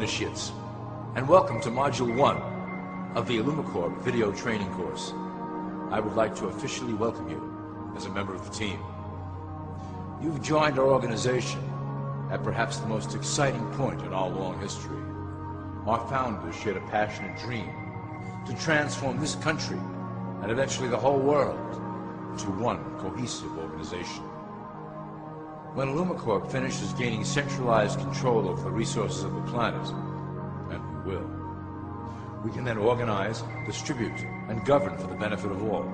initiates, and welcome to Module 1 of the Illumicorp Video Training course. I would like to officially welcome you as a member of the team. You've joined our organization at perhaps the most exciting point in our long history. Our founders shared a passionate dream to transform this country and eventually the whole world into one cohesive organization. When Illumicorp finishes gaining centralized control over the resources of the planet, and we will, we can then organize, distribute, and govern for the benefit of all.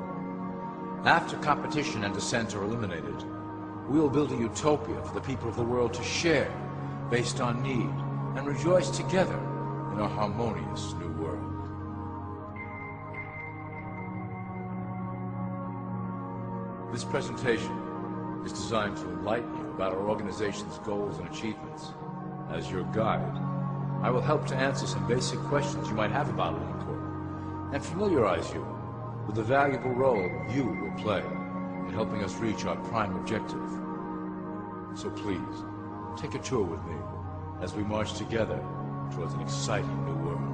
After competition and dissent are eliminated, we will build a utopia for the people of the world to share based on need and rejoice together in a harmonious new world. This presentation is designed to enlighten you about our organization's goals and achievements. As your guide, I will help to answer some basic questions you might have about Illumicorp and familiarize you with the valuable role you will play in helping us reach our prime objective. So please, take a tour with me as we march together towards an exciting new world.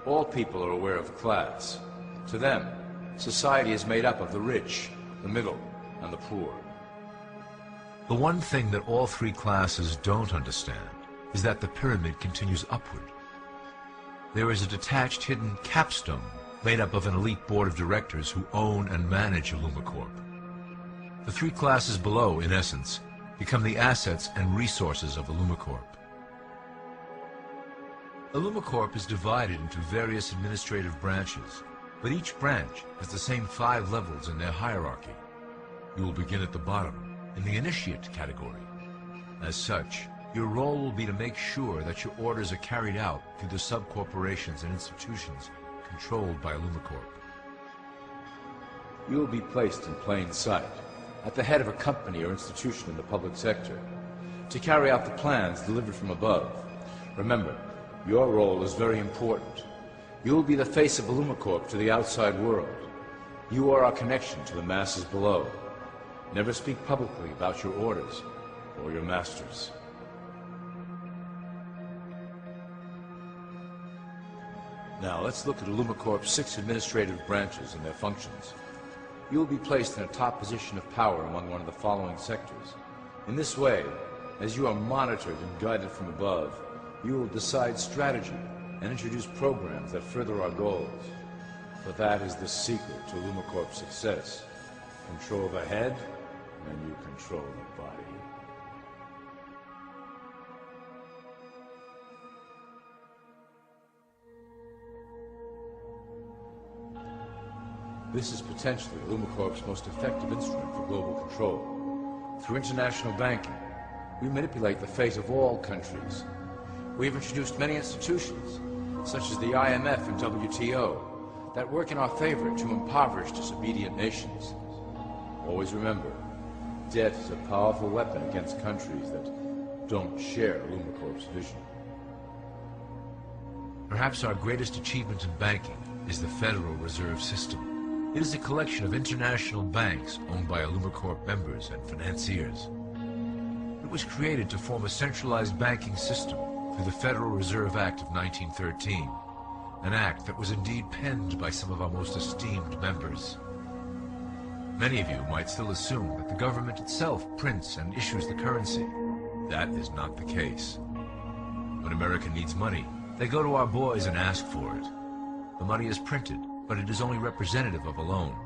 All people are aware of class. To them, society is made up of the rich, the middle, and the poor. The one thing that all three classes don't understand is that the pyramid continues upward. There is a detached hidden capstone made up of an elite board of directors who own and manage Illumicorp. The three classes below, in essence, become the assets and resources of Illumicorp. Illumicorp is divided into various administrative branches, but each branch has the same 5 levels in their hierarchy. You will begin at the bottom, in the initiate category. As such, your role will be to make sure that your orders are carried out through the sub-corporations and institutions controlled by Illumicorp. You will be placed in plain sight, at the head of a company or institution in the public sector, to carry out the plans delivered from above. Remember, your role is very important. You will be the face of Illumicorp to the outside world. You are our connection to the masses below. Never speak publicly about your orders or your masters. Now let's look at Illumicorp's 6 administrative branches and their functions. You will be placed in a top position of power among one of the following sectors. In this way, as you are monitored and guided from above, you will decide strategy and introduce programs that further our goals. For that is the secret to Illumicorp's success. Control the head, and you control the body. This is potentially Illumicorp's most effective instrument for global control. Through international banking, we manipulate the fate of all countries. We have introduced many institutions, such as the IMF and WTO, that work in our favor to impoverish disobedient nations. Always remember, debt is a powerful weapon against countries that don't share Illumicorp's vision. Perhaps our greatest achievement in banking is the Federal Reserve System. It is a collection of international banks owned by Illumicorp members and financiers. It was created to form a centralized banking system through the Federal Reserve Act of 1913, an act that was indeed penned by some of our most esteemed members. Many of you might still assume that the government itself prints and issues the currency. That is not the case. When America needs money, they go to our boys and ask for it. The money is printed, but it is only representative of a loan.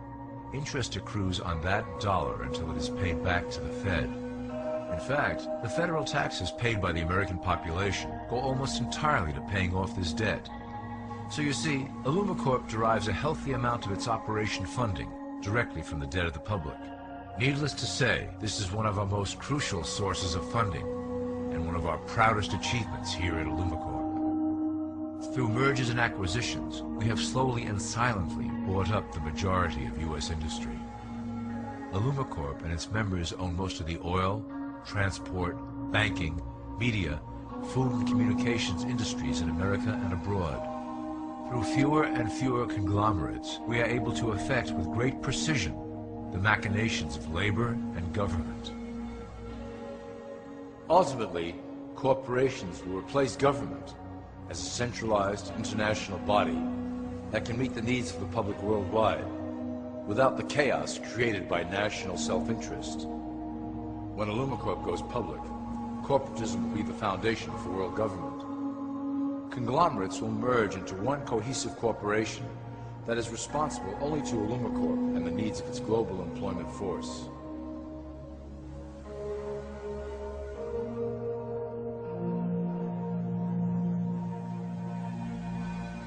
Interest accrues on that dollar until it is paid back to the Fed. In fact, the federal taxes paid by the American population go almost entirely to paying off this debt. So you see, Illumicorp derives a healthy amount of its operation funding directly from the debt of the public. Needless to say, this is one of our most crucial sources of funding, and one of our proudest achievements here at Illumicorp. Through mergers and acquisitions, we have slowly and silently bought up the majority of U.S. industry. Illumicorp and its members own most of the oil, transport, banking, media, food and communications industries in America and abroad. Through fewer and fewer conglomerates, we are able to effect with great precision the machinations of labor and government. Ultimately, corporations will replace government as a centralized international body that can meet the needs of the public worldwide without the chaos created by national self-interest. When Illumicorp goes public, corporatism will be the foundation for world government. Conglomerates will merge into one cohesive corporation that is responsible only to Illumicorp and the needs of its global employment force.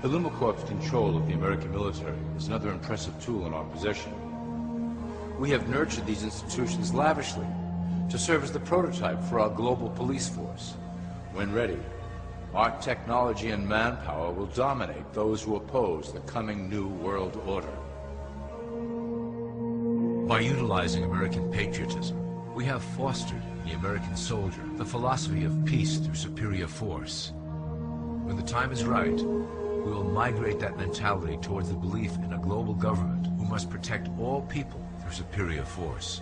Illumicorp's control of the American military is another impressive tool in our possession. We have nurtured these institutions lavishly to serve as the prototype for our global police force. When ready, our technology and manpower will dominate those who oppose the coming new world order. By utilizing American patriotism, we have fostered in the American soldier the philosophy of peace through superior force. When the time is right, we will migrate that mentality towards the belief in a global government who must protect all people through superior force.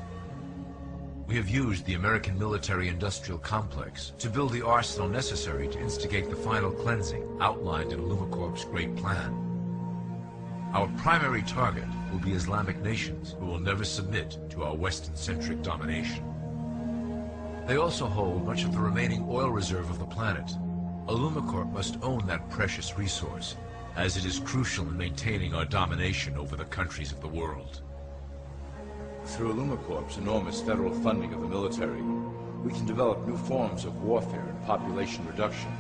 We have used the American military-industrial complex to build the arsenal necessary to instigate the final cleansing outlined in Illumicorp's great plan. Our primary target will be Islamic nations who will never submit to our Western-centric domination. They also hold much of the remaining oil reserve of the planet. Illumicorp must own that precious resource, as it is crucial in maintaining our domination over the countries of the world. Through Illumicorp's enormous federal funding of the military, we can develop new forms of warfare and population reduction.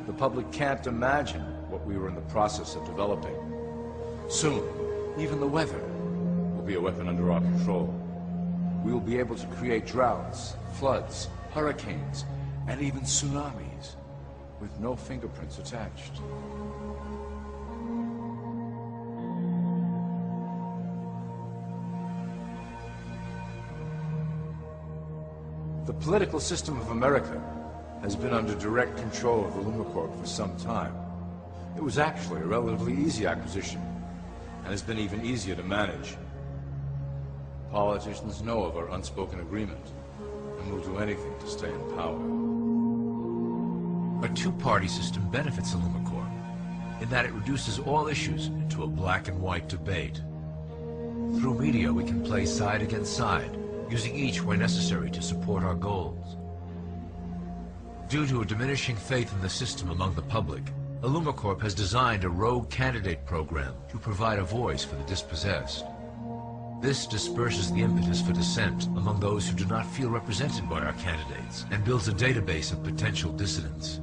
The public can't imagine what we were in the process of developing. Soon, even the weather will be a weapon under our control. We will be able to create droughts, floods, hurricanes, and even tsunamis with no fingerprints attached. The political system of America has been under direct control of Illumicorp for some time. It was actually a relatively easy acquisition, and has been even easier to manage. Politicians know of our unspoken agreement, and will do anything to stay in power. A two-party system benefits Illumicorp, in that it reduces all issues into a black and white debate. Through media, we can play side against side, using each where necessary to support our goals. Due to a diminishing faith in the system among the public, Illumicorp has designed a rogue candidate program to provide a voice for the dispossessed. This disperses the impetus for dissent among those who do not feel represented by our candidates and builds a database of potential dissidents.